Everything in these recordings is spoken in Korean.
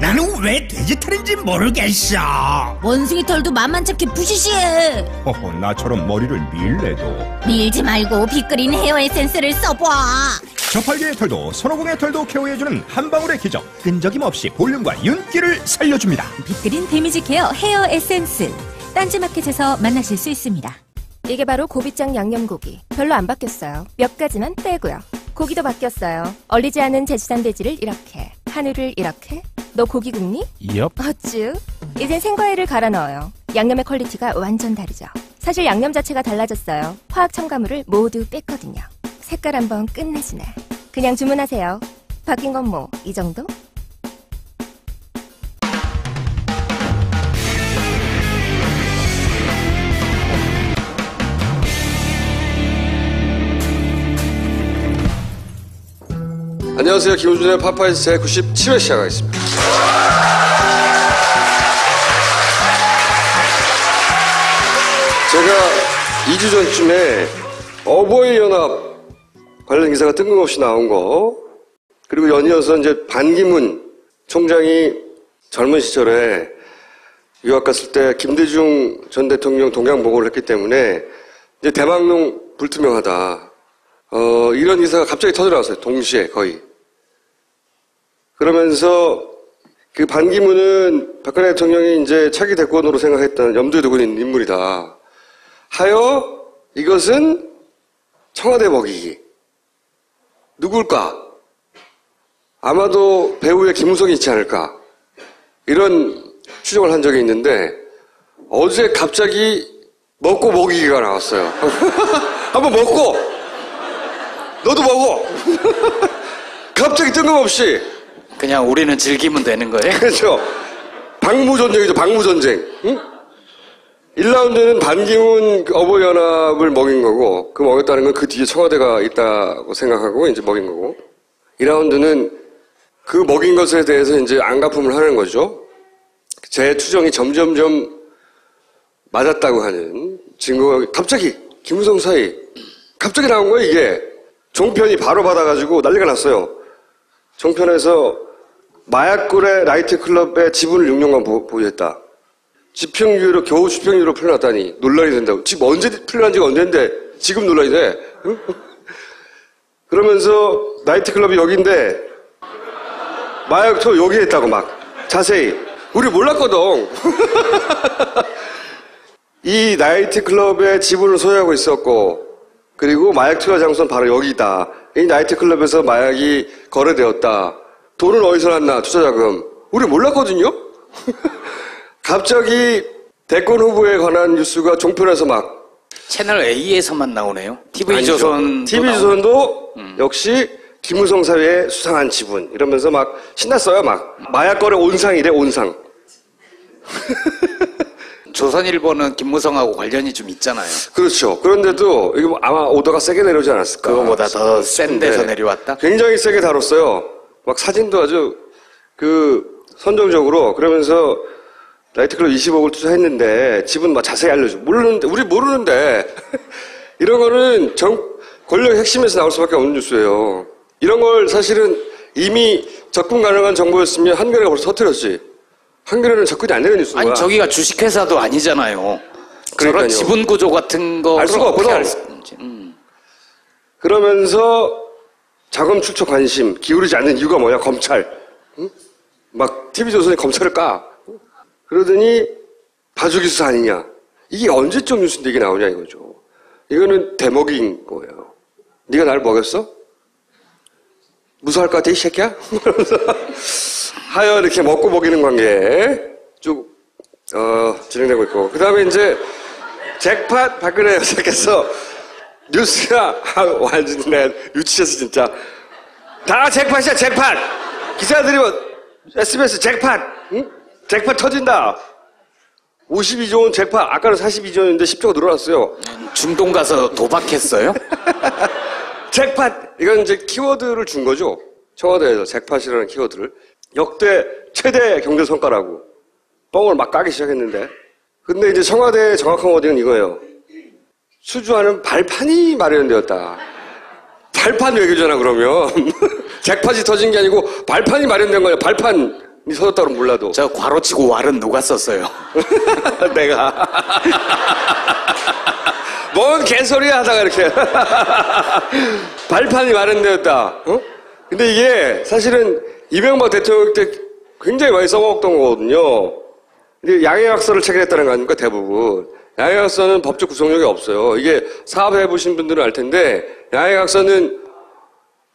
나는 왜 돼지털인지 모르겠어. 원숭이 털도 만만찮게 부시시해. 허허, 나처럼 머리를 밀래도. 밀지 말고 빅그린 헤어 에센스를 써봐. 저팔계의 털도 손오공의 털도 케어해주는 한 방울의 기적. 끈적임 없이 볼륨과 윤기를 살려줍니다. 빅그린 데미지 케어 헤어 에센스. 딴지마켓에서 만나실 수 있습니다. 이게 바로 고비장 양념고기. 별로 안 바뀌었어요. 몇 가지만 빼고요. 고기도 바뀌었어요. 얼리지 않은 제주산 돼지를 이렇게, 한우를 이렇게. 너 고기 굽니? 엽. 어쭈. 이젠 생과일을 갈아 넣어요. 양념의 퀄리티가 완전 다르죠. 사실 양념 자체가 달라졌어요. 화학 첨가물을 모두 뺐거든요. 색깔 한번 끝내주네. 그냥 주문하세요. 바뀐 건 뭐 이 정도? 안녕하세요. 김우준의 파파이즈 제97회 시작하겠습니다. 제가 2주 전쯤에 어버이연합 관련 기사가 뜬금없이 나온 거, 그리고 연이어서 이제 반기문 총장이 젊은 시절에 유학 갔을 때 김대중 전 대통령 동양보고를 했기 때문에 이제 대망론 불투명하다. 이런 기사가 갑자기 터져나왔어요. 동시에 거의. 그러면서 그 반기문은 박근혜 대통령이 이제 차기 대권으로 생각했던 염두에 두고 있는 인물이다. 하여 이것은 청와대 먹이기. 누굴까? 아마도 배우의 김우성이 있지 않을까. 이런 추정을 한 적이 있는데 어제 갑자기 먹고 먹이기가 나왔어요. 한번 먹고 너도 먹어. 갑자기 뜬금없이. 그냥 우리는 즐기면 되는 거예요? 그렇죠. 방무전쟁이죠. 방무전쟁. 응? 1라운드는 반기문 어버이연합을 먹인 거고, 그 먹였다는 건 그 뒤에 청와대가 있다고 생각하고 이제 먹인 거고, 2라운드는 그 먹인 것에 대해서 이제 안갚음을 하는 거죠. 제 추정이 점점점 맞았다고 하는 증거가 갑자기 김우성 사이 갑자기 나온 거예요. 이게 종편이 바로 받아가지고 난리가 났어요. 종편에서 마약거래 나이트클럽의 지분을 6년간 보유했다. 집행유예로 겨우 집행유예로 풀려났다니 논란이 된다고. 지금 언제 풀려난 지가 언젠데 지금 논란이 돼. 응? 그러면서 나이트클럽이 여기인데 마약토 여기에 있다고 막 자세히. 우리 몰랐거든. 이 나이트클럽의 지분을 소유하고 있었고, 그리고 마약 투여 장소는 바로 여기다. 이 나이트클럽에서 마약이 거래되었다. 돈은 어디서 났나, 투자자금. 우리 몰랐거든요? 갑자기 대권 후보에 관한 뉴스가 종편에서 막. 채널 A에서만 나오네요. TV조선도 역시 김우성 사회의 수상한 지분. 이러면서 막 신났어요, 막. 마약 거래 온상이래, 온상. 조선일보는 김무성하고 관련이 좀 있잖아요. 그렇죠. 그런데도 이게 뭐 아마 오더가 세게 내려오지 않았을까. 그거보다 더 센 데서 내려왔다? 굉장히 세게 다뤘어요. 막 사진도 아주 선정적으로. 그러면서 나이트클럽 20억을 투자했는데 지분 막 자세히 알려줘. 모르는데, 우리 모르는데. 이런 거는 권력 핵심에서 나올 수밖에 없는 뉴스예요. 이런 걸 사실은 이미 접근 가능한 정보였으면 한겨레가 벌써 터뜨렸지. 한겨레는 접근이 안 되는 뉴스인 거야. 아니, 저기가 주식회사도 아니잖아요. 그러니까요. 저런 지분 구조 같은 거 알 수가 없거든. 그러면서 자금 출처 관심 기울이지 않는 이유가 뭐냐? 검찰. 응? 막 TV조선이 검찰을 까. 그러더니 봐주기 수사 아니냐. 이게 언제적 뉴스인데 이게 나오냐 이거죠. 이거는 대먹인 거예요. 네가 나를 먹였어? 무서워할 것 같아 이 새끼야? 하여 이렇게 먹고 먹이는 관계 쭉 진행되고 있고, 그 다음에 이제 잭팟 박근혜 여사께서 뉴스가 완전 내 유치해서 진짜 다 잭팟이야. 잭팟 기사들이 뭐 SBS 잭팟, 응? 잭팟 터진다. 52조 원 잭팟. 아까는 42조 원인데 10조가 늘어났어요. 중동 가서 도박했어요? 잭팟. 이건 이제 키워드를 준 거죠. 청와대에서 잭팟이라는 키워드를. 역대 최대 경제 성과라고 뻥을 막 까기 시작했는데, 근데 이제 청와대의 정확한 워딩은 이거예요. 수주하는 발판이 마련되었다. 발판 얘기잖아 그러면. 잭팟이 터진 게 아니고 발판이 마련된 거예요. 발판. 니 써줬다고 몰라도. 저 괄호치고 왈은 누가 썼어요? 내가. 뭔 개소리야 하다가 이렇게. 발판이 마련 되었다. 어? 근데 이게 사실은 이명박 대통령 때 굉장히 많이 써먹었던 거거든요. 근데 양해학서를 체결했다는 거 아닙니까, 대부분. 양해학서는 법적 구속력이 없어요. 이게 사업해보신 분들은 알 텐데, 양해학서는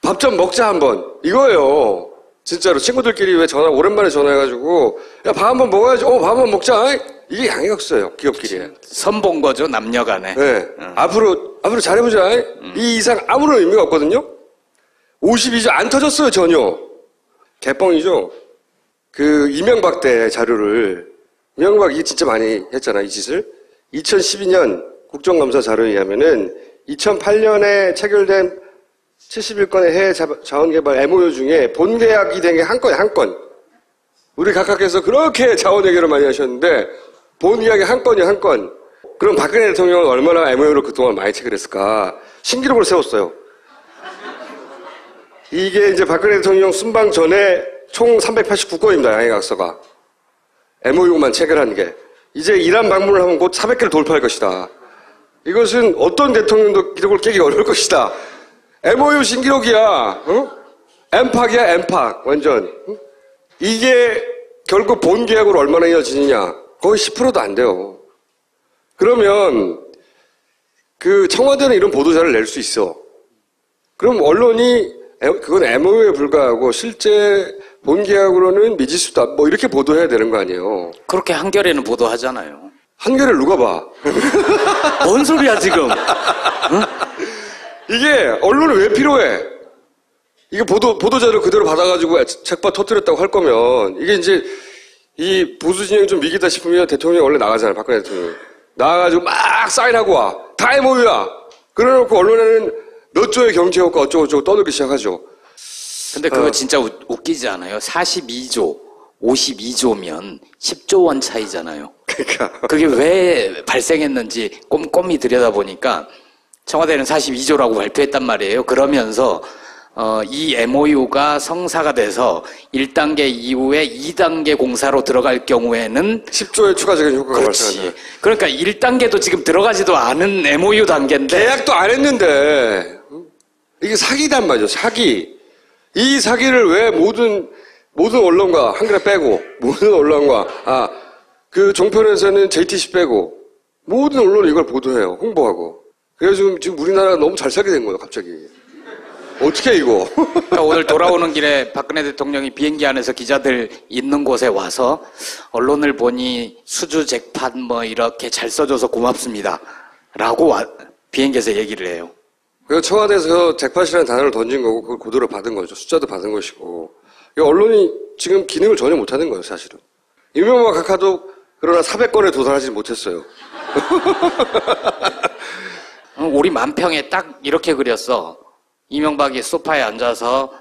밥 좀 먹자 한번 이거예요. 진짜로 친구들끼리 왜 오랜만에 전화해가지고 야 밥 한번 먹어야지. 밥 한번 먹자. 이게 양해학서예요. 기업끼리. 선본 거죠, 남녀간에. 네. 앞으로 잘해보자. 이 이상 아무런 의미가 없거든요. 52조 안 터졌어요, 전혀. 개뻥이죠. 그 이명박 때 자료를 이명박이 진짜 많이 했잖아, 이 짓을. 2012년 국정감사 자료에 의하면은 2008년에 체결된 71건의 해외 자원개발 MOU 중에 본계약이 된 게 한 건. 우리 각하께서 그렇게 자원 얘기를 많이 하셨는데 본계약이 한 건이 한 건. 그럼 박근혜 대통령은 얼마나 MOU를 그동안 많이 체결했을까? 신기록을 세웠어요. 이게 이제 박근혜 대통령 순방 전에 총 389건입니다. 양해각서가. MOU만 체결한 게. 이제 이란 방문을 하면 곧 400개를 돌파할 것이다. 이것은 어떤 대통령도 기록을 깨기 어려울 것이다. MOU 신기록이야. 어? 엠팍이야, 엠팍. 완전. 이게 결국 본 계약으로 얼마나 이어지느냐. 거의 10%도 안 돼요. 그러면 그 청와대는 이런 보도자를 낼 수 있어. 그럼 언론이 그건 MOU에 불과하고 실제 본 계약으로는 미지수다. 뭐 이렇게 보도해야 되는 거 아니에요. 그렇게 한겨레는 보도하잖아요. 한겨레를 누가 봐? 뭔 소리야 지금? 응? 이게 언론은 왜 필요해? 이게 보도자료 그대로 받아가지고 책바 터뜨렸다고 할 거면 이게 이제 이 보수 진영이 좀 미기다 싶으면 대통령이 원래 나가잖아요. 박근혜 대통령이. 나가가지고 막 사인하고 와. 다 MOU야. 그래놓고 언론에는 몇 조의 경제효과 어쩌고저쩌고 떠들기 시작하죠. 근데 그거 진짜 웃기지 않아요? 42조, 52조면 10조 원 차이잖아요. 그러니까. 그게 왜 발생했는지 꼼꼼히 들여다보니까 청와대는 42조라고 발표했단 말이에요. 그러면서 이 MOU가 성사가 돼서 1단계 이후에 2단계 공사로 들어갈 경우에는 10조의 추가적인 효과가 발생한다. 그러니까 1단계도 지금 들어가지도 않은 MOU 단계인데 계약도 안 했는데 이게 사기단 말이죠. 사기. 이 사기를 왜 모든 언론과 한겨레 빼고 모든 언론과 그 종편에서는 JTC 빼고 모든 언론이 이걸 보도해요. 홍보하고. 그래서 지금 우리나라가 너무 잘 살게 된 거예요. 갑자기. 어떻게 이거? 그러니까 오늘 돌아오는 길에 박근혜 대통령이 비행기 안에서 기자들 있는 곳에 와서 언론을 보니 수주 잭팟 뭐 이렇게 잘 써줘서 고맙습니다. 라고 비행기에서 얘기를 해요. 그래서 청와대에서 잭팟이라는 단어를 던진 거고 그걸 그대로 받은 거죠. 숫자도 받은 것이고. 언론이 지금 기능을 전혀 못하는 거예요. 사실은. 이명박 각하도 그러나 400건에 도달하지 못했어요. 우리 만평에 딱 이렇게 그렸어. 이명박이 소파에 앉아서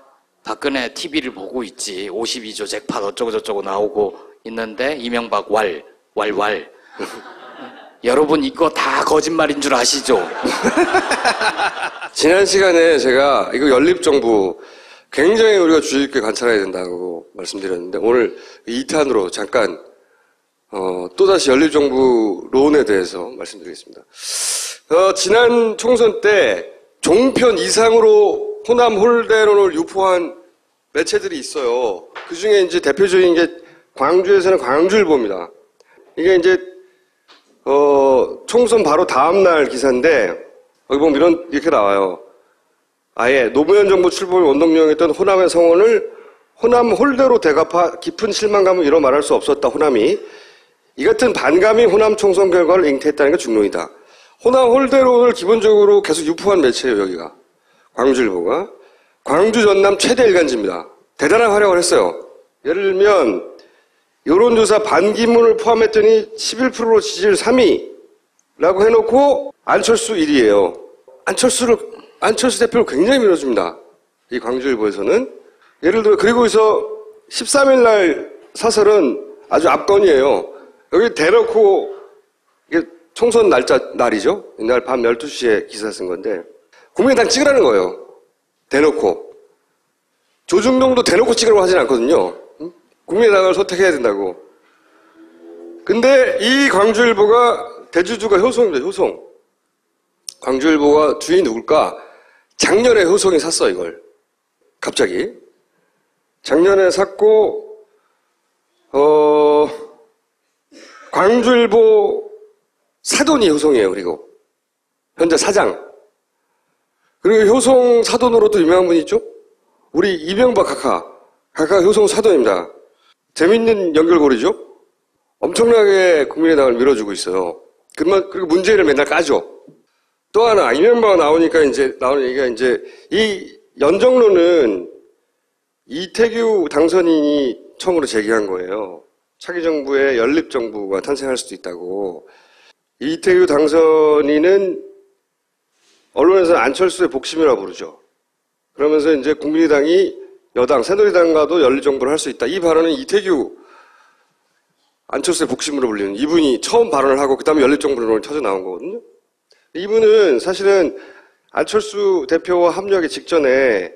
박근혜 TV를 보고 있지. 52조 잭팟 어쩌고저쩌고 나오고 있는데 이명박 왈. 여러분 이거 다 거짓말인 줄 아시죠? 지난 시간에 제가 이거 연립정부 굉장히 우리가 주의 깊게 관찰해야 된다고 말씀드렸는데 오늘 2탄으로 잠깐 또다시 연립정부론에 대해서 말씀드리겠습니다. 지난 총선 때 종편 이상으로 호남 홀대론을 유포한 매체들이 있어요. 그 중에 이제 대표적인 게 광주에서는 광주일보입니다. 이게 이제 총선 바로 다음날 기사인데 여기 보면 이렇게 나와요. 아예 노무현 정부 출범의 원동력이었던 호남의 성원을 호남 홀대로 대갚아 깊은 실망감을 이뤄 말할 수 없었다. 호남이 이 같은 반감이 호남 총선 결과를 잉태했다는 게 중론이다. 호남 홀대론을 기본적으로 계속 유포한 매체예요. 여기가 광주일보가 광주 전남 최대 일간지입니다. 대단한 활약을 했어요. 예를 들면 여론조사 반기문을 포함했더니 11%로 지지율 3위라고 해놓고 안철수 1위예요. 안철수 대표를 굉장히 밀어줍니다. 이 광주일보에서는. 예를 들어 그리고서 13일 날 사설은 아주 압권이에요. 여기 대놓고 이게 총선 날이죠. 이날 밤 12시에 기사 쓴 건데 국민의당 찍으라는 거예요. 대놓고. 조중동도 대놓고 찍으라고 하진 않거든요. 국민의당을 선택해야 된다고. 근데 이 광주일보가 대주주가 효송입니다. 효송. 광주일보가 주인이 누굴까? 작년에 효송이 샀어 이걸. 갑자기. 작년에 샀고 광주일보 사돈이 효송이에요. 그리고 현재 사장. 그리고 효송 사돈으로도 유명한 분이 있죠? 우리 이명박 각하 효송 사돈입니다. 재밌는 연결고리죠? 엄청나게 국민의당을 밀어주고 있어요. 그리고 문재인을 맨날 까죠. 또 하나, 이명박 나오니까 이제, 나오는 얘기가 이제, 이 연정론은 이태규 당선인이 처음으로 제기한 거예요. 차기 정부의 연립정부가 탄생할 수도 있다고. 이태규 당선인은 언론에서는 안철수의 복심이라고 부르죠. 그러면서 이제 국민의당이 여당, 새누리당과도 연립정부를 할 수 있다. 이 발언은 이태규, 안철수의 복심으로 불리는 이분이 처음 발언을 하고 그 다음에 연립정부론이 터져 나온 거거든요. 이분은 사실은 안철수 대표와 합류하기 직전에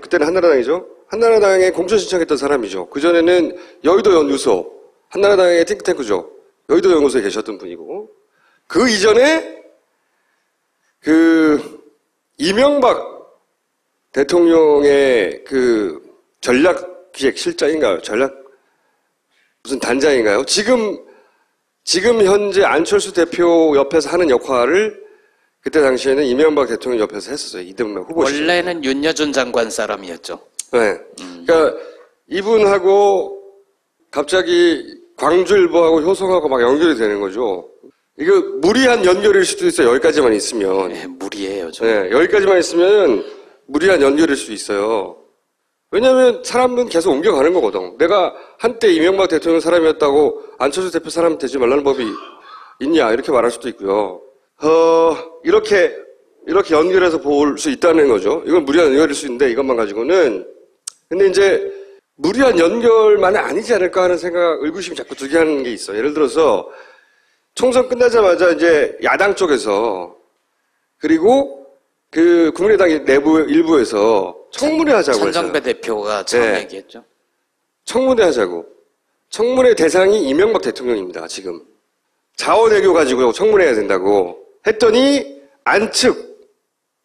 그때는 한나라당이죠. 한나라당에 공천 신청했던 사람이죠. 그전에는 여의도 연구소, 한나라당의 띵크탱크죠. 여의도 연구소에 계셨던 분이고. 그 이전에 이명박 대통령의 전략기획실장인가요? 무슨 단장인가요? 지금 현재 안철수 대표 옆에서 하는 역할을 그때 당시에는 이명박 대통령 옆에서 했었어요. 이등병 후보 시절. 원래는 윤여준 장관 사람이었죠. 네. 그러니까 이분하고 갑자기 광주일보하고 효성하고 막 연결이 되는 거죠. 이거 무리한 연결일 수도 있어요. 여기까지만 있으면. 네, 무리예요. 좀. 네, 여기까지만 있으면 무리한 연결일 수 있어요. 왜냐하면 사람은 계속 옮겨가는 거거든. 내가 한때 이명박 대통령 사람이었다고 안철수 대표 사람 되지 말라는 법이 있냐 이렇게 말할 수도 있고요. 이렇게 연결해서 볼 수 있다는 거죠. 이건 무리한 연결일 수 있는데 이것만 가지고는. 근데 이제 무리한 연결만은 아니지 않을까 하는 생각, 의구심이 자꾸 들게 하는 게 있어요. 예를 들어서 총선 끝나자마자 이제 야당 쪽에서 그리고 국민의당 일부에서 청문회 하자고 했어요. 전정배 대표가 처음 얘기했죠. 청문회 하자고. 청문회 대상이 이명박 대통령입니다. 지금. 자원외교 가지고 청문회 해야 된다고 했더니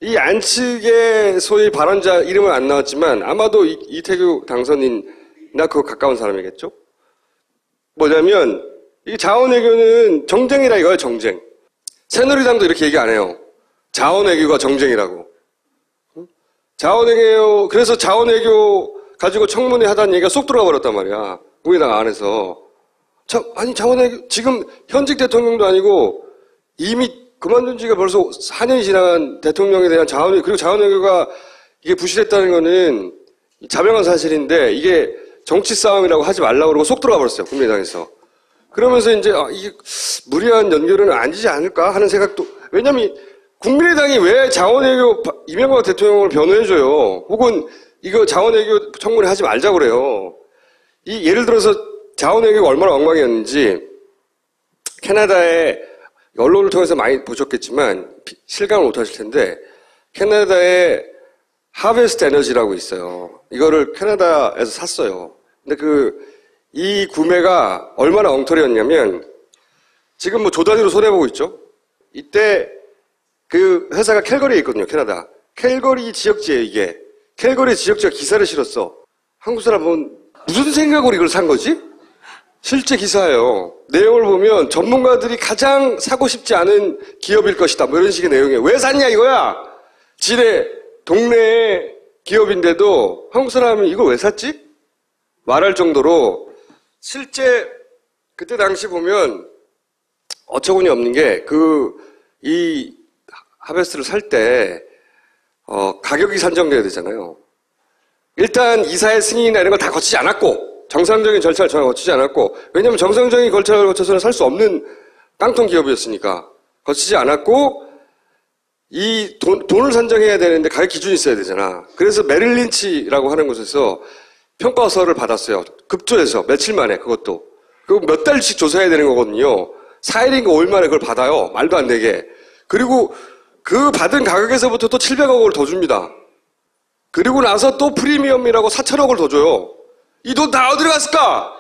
이 안측의 소위 발언자 이름은 안 나왔지만 아마도 이태규 당선인이나 그거 가까운 사람이겠죠. 뭐냐면 이 자원외교는 정쟁이라 이거예요. 정쟁. 새누리당도 이렇게 얘기 안 해요. 자원외교가 정쟁이라고. 그래서 자원외교 가지고 청문회 하다는 얘기가 쏙 들어가 버렸단 말이야. 국민의당 안에서. 자원외교, 지금 현직 대통령도 아니고 이미 그만둔 지가 벌써 4년이 지난 대통령에 대한 그리고 자원외교가 이게 부실했다는 거는 자명한 사실인데 이게 정치 싸움이라고 하지 말라고 그러고 쏙 들어가 버렸어요. 국민의당에서. 그러면서 이제, 이게 무리한 연결은 아니지 않을까 하는 생각도, 왜냐면 국민의당이 왜 자원외교 이명박 대통령을 변호해줘요. 혹은 이거 자원외교 청문회 하지 말자고 그래요. 예를 들어서 자원외교가 얼마나 엉망이었는지 캐나다의 언론을 통해서 많이 보셨겠지만 실감을 못 하실 텐데 캐나다에 하베스트 에너지라고 있어요. 이거를 캐나다에서 샀어요. 근데 이 구매가 얼마나 엉터리였냐면 지금 뭐 조 단위로 손해보고 있죠. 이때 회사가 캘거리에 있거든요. 캐나다. 캘거리 지역지에 이게. 캘거리 지역지가 기사를 실었어. 한국 사람 보면 무슨 생각으로 이걸 산 거지? 실제 기사예요. 내용을 보면 전문가들이 가장 사고 싶지 않은 기업일 것이다. 뭐 이런 식의 내용이에요. 왜 샀냐 이거야. 지네 동네의 기업인데도 한국 사람이 이걸 왜 샀지? 말할 정도로 실제 그때 당시 보면 어처구니 없는 게 이 하베스트를 살 때 가격이 산정돼야 되잖아요. 일단 이사의 승인이나 이런 걸 다 거치지 않았고 정상적인 절차를 전혀 거치지 않았고 왜냐하면 정상적인 절차를 거쳐서는 살 수 없는 깡통 기업이었으니까 거치지 않았고 이 돈을 산정해야 되는데 가격 기준이 있어야 되잖아. 그래서 메릴 린치라고 하는 곳에서 평가서를 받았어요. 급조해서 며칠 만에 그것도. 그거 몇 달씩 조사해야 되는 거거든요. 4일인가 5일 만에 그걸 받아요. 말도 안 되게. 그리고 그 받은 가격에서부터 또 700억을 더 줍니다. 그리고 나서 또 프리미엄이라고 4천억을 더 줘요. 이 돈 다 어디로 갔을까?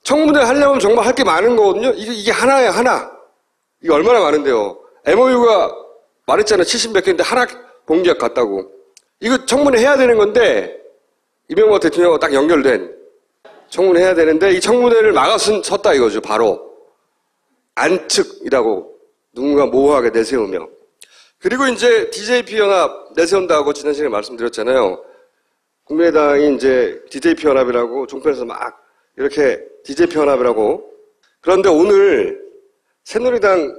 청문회 하려면 정말 할 게 많은 거거든요. 이게 하나야, 하나. 이게 얼마나 많은데요. MOU가 말했잖아요. 70몇 개인데 하나 공약 같다고. 이거 청문회 해야 되는 건데, 이명박 대통령과 딱 연결된 청문회 해야 되는데, 이 청문회를 막아섰다 이거죠, 바로. 안측이라고 누군가 모호하게 내세우며. 그리고 이제 DJP 연합 내세운다고 지난 시간에 말씀드렸잖아요. 국민의당이 이제 DJP 연합이라고 종편에서 막 이렇게 DJP 연합이라고. 그런데 오늘 새누리당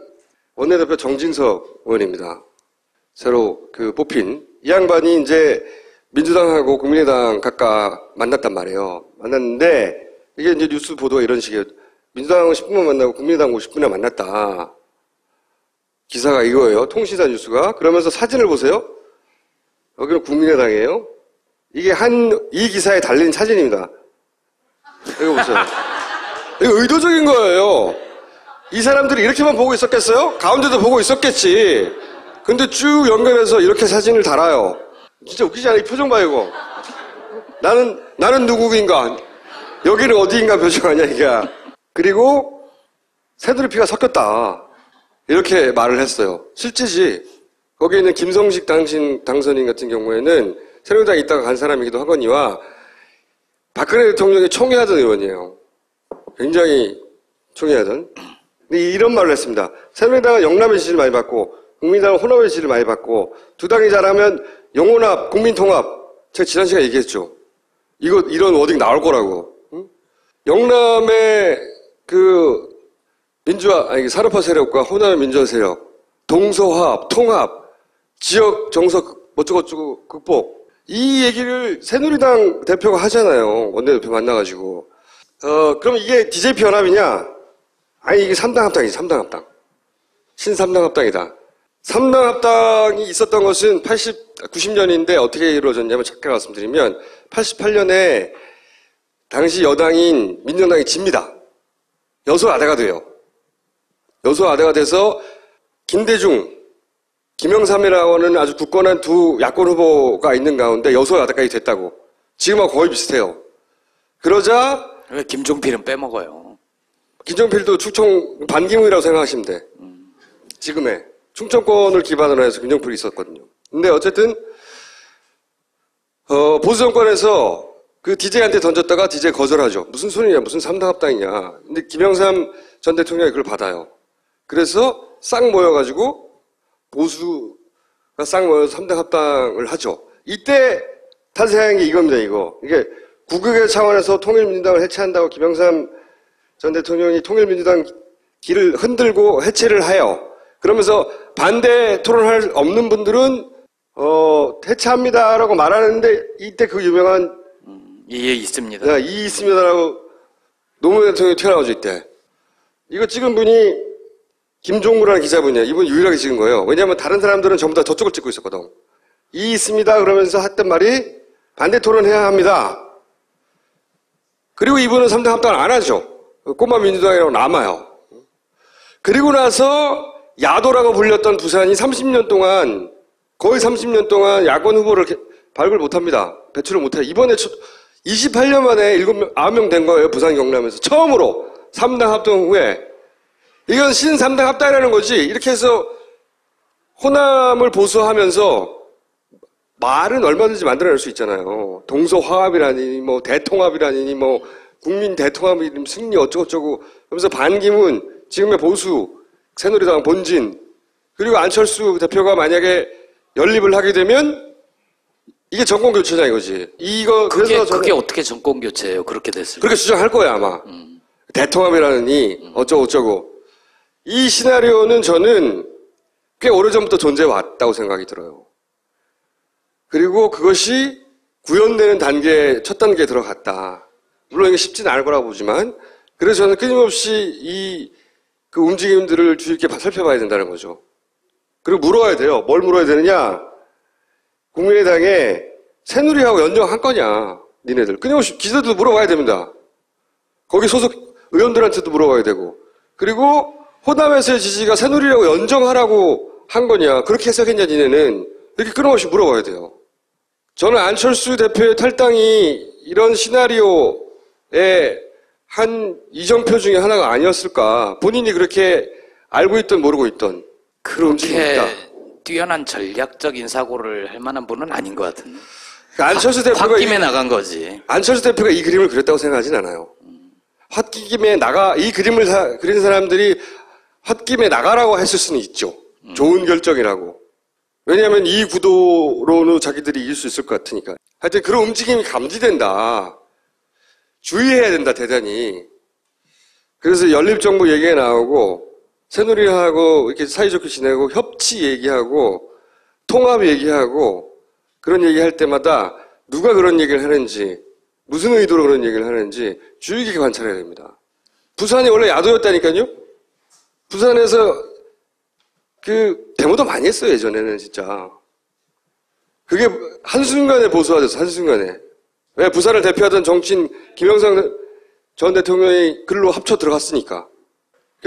원내대표 정진석 의원입니다. 새로 뽑힌 이 양반이 이제 민주당하고 국민의당 각각 만났단 말이에요. 만났는데 이게 이제 뉴스 보도가 이런 식이에요. 민주당은 10분만 만나고 국민의당 50분에 만났다. 기사가 이거예요. 통신사 뉴스가. 그러면서 사진을 보세요. 여기는 국민의당이에요. 이게 이 기사에 달린 사진입니다. 이거 보세요. 이거 의도적인 거예요. 이 사람들이 이렇게만 보고 있었겠어요? 가운데도 보고 있었겠지. 근데 쭉 연결해서 이렇게 사진을 달아요. 진짜 웃기지 않아요? 이 표정 봐, 이거. 나는 누구인가? 여기는 어디인가 표정 아니야, 이게. 그리고 새누리피가 섞였다. 이렇게 말을 했어요. 실제지. 거기에 있는 김성식 당선인 같은 경우에는 새누리당에 있다가 간 사람이기도 하거니와 박근혜 대통령이 총애하던 의원이에요. 굉장히 총애하던. 근데 이런 말을 했습니다. 새누리당은 영남의 지지를 많이 받고 국민당은 호남의 지지를 많이 받고 두 당이 잘하면 영혼합, 국민통합. 제가 지난 시간에 얘기했죠. 이런 워딩 나올 거라고. 응? 영남의 산업화 세력과 호남의 민주화 세력, 동서화합, 통합, 지역 정서 어쩌고저쩌고 극복. 이 얘기를 새누리당 대표가 하잖아요. 원내대표 만나가지고. 그럼 이게 DJP 연합이냐? 아니, 이게 3당 합당이지, 3당 합당. 신3당 합당이다. 3당 합당이 있었던 것은 90년인데 어떻게 이루어졌냐면 잠깐 말씀드리면 88년에 당시 여당인 민정당이 집니다. 여소야대가 돼요. 여소야대가 돼서 김대중, 김영삼이라고 하는 아주 굳건한 두 야권 후보가 있는 가운데 여소야대까지 됐다고. 지금하고 거의 비슷해요. 그러자 왜 김종필은 빼먹어요? 김종필도 충청 반기문이라고 생각하시면 돼. 지금의 충청권을 기반으로 해서 김종필이 있었거든요. 근데 어쨌든 보수 정권에서 그 DJ한테 던졌다가 DJ 거절하죠. 무슨 소리냐, 무슨 3당 합당이냐. 근데 김영삼 전 대통령이 그걸 받아요. 그래서 싹 모여가지고 보수가 싹 모여서 3당 합당을 하죠. 이때 탄생한 게 이겁니다, 이거. 이게 국익의 차원에서 통일민주당을 해체한다고 김영삼 전 대통령이 통일민주당 길을 흔들고 해체를 해요. 그러면서 반대 토론할 없는 분들은 해체합니다라고 말하는데 이때 그 유명한 이에 있습니다. 이 있습니다라고 노무현 대통령이 튀어나오죠, 이때. 이거 찍은 분이 김종구라는 기자분이에요. 이분 유일하게 찍은 거예요. 왜냐하면 다른 사람들은 전부 다 저쪽을 찍고 있었거든. 이 있습니다 그러면서 했던 말이 반대 토론해야 합니다. 그리고 이분은 3당 합당을 안 하죠. 꼬마 민주당이라고 남아요. 그리고 나서 야도라고 불렸던 부산이 30년 동안 거의 30년 동안 야권 후보를 발굴 못합니다. 배출을 못해요. 이번에 28년 만에 9명 된 거예요. 부산 경남에서. 처음으로 3당 합당 후에. 이건 신 3당 합당이라는 거지. 이렇게 해서 호남을 보수하면서 말은 얼마든지 만들어낼 수 있잖아요. 동서화합이라니, 대통합이라니, 국민 대통합이 승리 어쩌고저쩌고. 그러면서 반기문, 지금의 보수, 새누리당 본진, 그리고 안철수 대표가 만약에 연립을 하게 되면 이게 정권교체냐 이거지. 그게 어떻게 정권교체예요? 그렇게 됐을 때. 그렇게 주장할 거야, 아마. 대통합이라니, 어쩌고저쩌고. 이 시나리오는 저는 꽤 오래전부터 존재해왔다고 생각이 들어요. 그리고 그것이 구현되는 첫 단계에 들어갔다. 물론 이게 쉽지는 않을 거라고 보지만, 그래서 저는 끊임없이 그 움직임들을 주의 깊게 살펴봐야 된다는 거죠. 그리고 물어야 돼요. 뭘 물어야 되느냐? 국민의당에 새누리하고 연정한 거냐, 니네들. 끊임없이 기자들도 물어봐야 됩니다. 거기 소속 의원들한테도 물어봐야 되고. 그리고 호남에서의 지지가 새누리하고 연정하라고 한 거냐, 그렇게 해석했냐, 니네는. 이렇게 끊임없이 물어봐야 돼요. 저는 안철수 대표의 탈당이 이런 시나리오의 한 이정표 중에 하나가 아니었을까. 본인이 그렇게 알고 있던 모르고 있던 그런 움직임이다. 뛰어난 전략적인 사고를 할 만한 분은 아닌 것 같은데. 그러니까 안철수 대표가 홧김에 나간 거지. 안철수 대표가 이 그림을 그렸다고 생각하진 않아요. 홧김에 이 그림을 그린 사람들이 홧김에 나가라고 했을 수는 있죠. 좋은 결정이라고. 왜냐하면 이 구도로는 자기들이 이길 수 있을 것 같으니까. 하여튼 그런 움직임이 감지된다. 주의해야 된다, 대단히. 그래서 연립정부 얘기가 나오고, 새누리하고 이렇게 사이좋게 지내고, 협치 얘기하고, 통합 얘기하고, 그런 얘기 할 때마다 누가 그런 얘기를 하는지, 무슨 의도로 그런 얘기를 하는지 주의 깊게 관찰해야 됩니다. 부산이 원래 야도였다니까요? 부산에서 데모도 많이 했어요, 예전에는 진짜. 그게 한순간에 보수화됐어, 한순간에. 왜? 부산을 대표하던 정치인 김영삼 전 대통령이 글로 합쳐 들어갔으니까.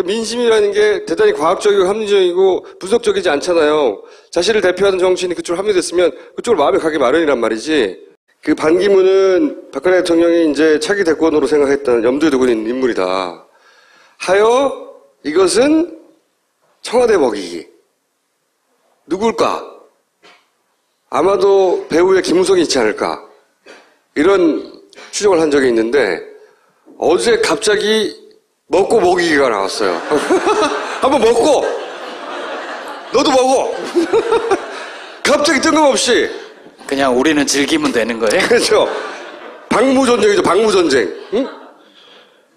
민심이라는 게 대단히 과학적이고 합리적이고 분석적이지 않잖아요. 자신을 대표하는 정치인이 그쪽으로 합류됐으면 그쪽으로 마음이 가기 마련이란 말이지. 반기문은 박근혜 대통령이 이제 차기 대권으로 생각했던 염두에 두고 있는 인물이다. 하여 이것은 청와대 먹이기. 누굴까? 아마도 배우의 김우성이 있지 않을까. 이런 추정을 한 적이 있는데 어제 갑자기 먹고 먹이기가 나왔어요. 한번 먹고 너도 먹어. 갑자기 뜬금없이. 그냥 우리는 즐기면 되는 거예요? 그렇죠. 방무전쟁이죠. 방무전쟁. 응?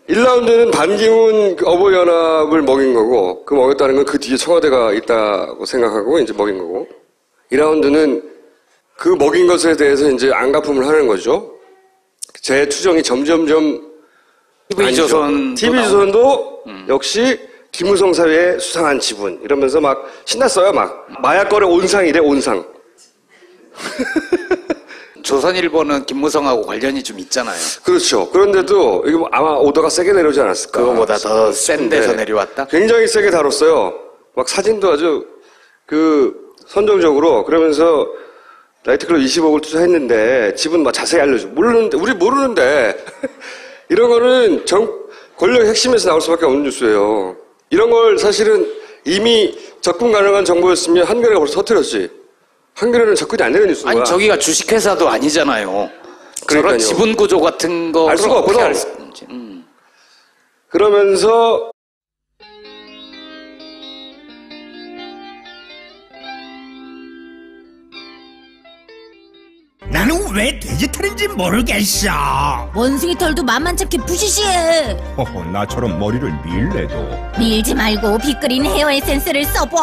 1라운드는 반기문 어버이연합을 먹인 거고 그 먹였다는 건 그 뒤에 청와대가 있다고 생각하고 이제 먹인 거고 2라운드는 그 먹인 것에 대해서 이제 안갚음을 하는 거죠. 제 추정이 점점점 TV조선도 역시 김우성 사회의 수상한 지분 이러면서 막 신났어요. 막 마약거래 온상이래 온상. 조선일보는 김무성하고 관련이 좀 있잖아요. 그렇죠. 그런데도 이게 아마 오더가 세게 내려오지 않았을까. 그거보다 더 센 데서 내려왔다? 굉장히 세게 다뤘어요. 막 사진도 아주 선정적으로 그러면서 나이트클럽 20억을 투자했는데 집은 막 자세히 알려줘. 모르는데 우리 모르는데 이런 거는 권력의 핵심에서 나올 수밖에 없는 뉴스예요. 이런 걸 사실은 이미 접근 가능한 정보였으면 한겨레가 벌써 터뜨렸지. 한겨레는 접근이 안 되는 뉴스가. 아니 저기가 주식회사도 아니잖아요. 그러니까요. 저런 지분 구조 같은 거 알 수가 없거든. 그러면서 나는 왜 돼지털인지 모르겠어. 원숭이 털도 만만찮게 부시시해. 허허, 나처럼 머리를 밀래도 밀지 말고 빅그린 헤어 에센스를 써봐.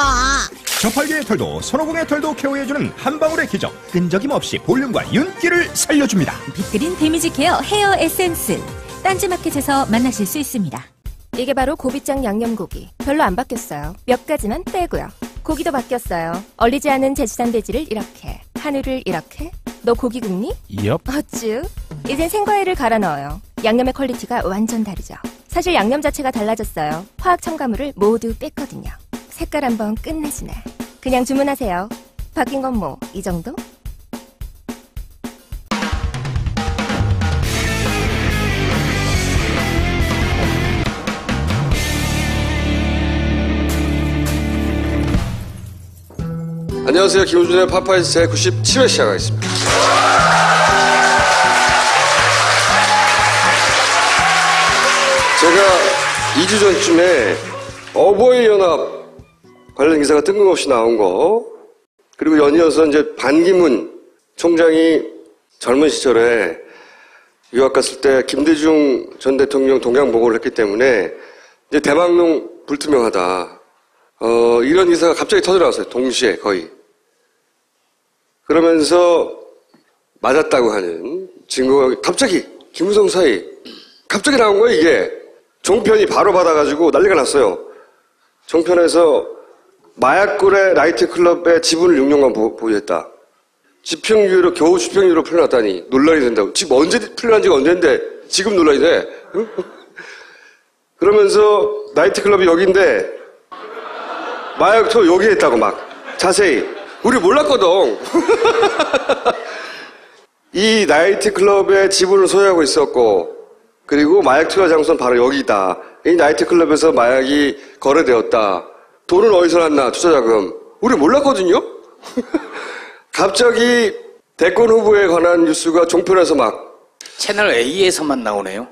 저팔계의 털도 손오공의 털도 케어해주는 한 방울의 기적. 끈적임 없이 볼륨과 윤기를 살려줍니다. 빅그린 데미지 케어 헤어 에센스. 딴지마켓에서 만나실 수 있습니다. 이게 바로 고비장 양념고기. 별로 안 바뀌었어요. 몇 가지만 빼고요. 고기도 바뀌었어요. 얼리지 않은 제주산 돼지를 이렇게, 한우를 이렇게. 너 고기 굽니? 엽. 어쭈. 이젠 생과일을 갈아 넣어요. 양념의 퀄리티가 완전 다르죠. 사실 양념 자체가 달라졌어요. 화학 첨가물을 모두 뺐거든요. 색깔 한번 끝내주네. 그냥 주문하세요. 바뀐 건 뭐 이 정도? 안녕하세요. 김우준의 파파이스 제97회 시작하겠습니다. 제가 2주 전쯤에 어버이연합 관련 기사가 뜬금없이 나온 거, 그리고 연이어서 이제 반기문 총장이 젊은 시절에 유학 갔을 때 김대중 전 대통령 동양보고를 했기 때문에 이제 대망론 불투명하다. 이런 기사가 갑자기 터져나왔어요. 동시에 거의. 그러면서 맞았다고 하는 증거가 갑자기 김우성 사이 갑자기 나온 거예요. 이게 종편이 바로 받아가지고 난리가 났어요. 종편에서 마약거래 나이트클럽의 지분을 6년간 보유했다. 집행유예로 겨우 집행유예로 풀려났다니 논란이 된다고. 지금 언제 풀려난 지가 언젠데 지금 논란이 돼. 응? 그러면서 나이트클럽이 여기인데 마약토 여기에 있다고 막 자세히. 우리 몰랐거든. 이 나이트클럽의 지분을 소유하고 있었고, 그리고 마약 투여 장소는 바로 여기다. 이 나이트클럽에서 마약이 거래되었다. 돈은 어디서 났나, 투자자금. 우리 몰랐거든요? 갑자기 대권 후보에 관한 뉴스가 종편에서 막 채널 A에서만 나오네요.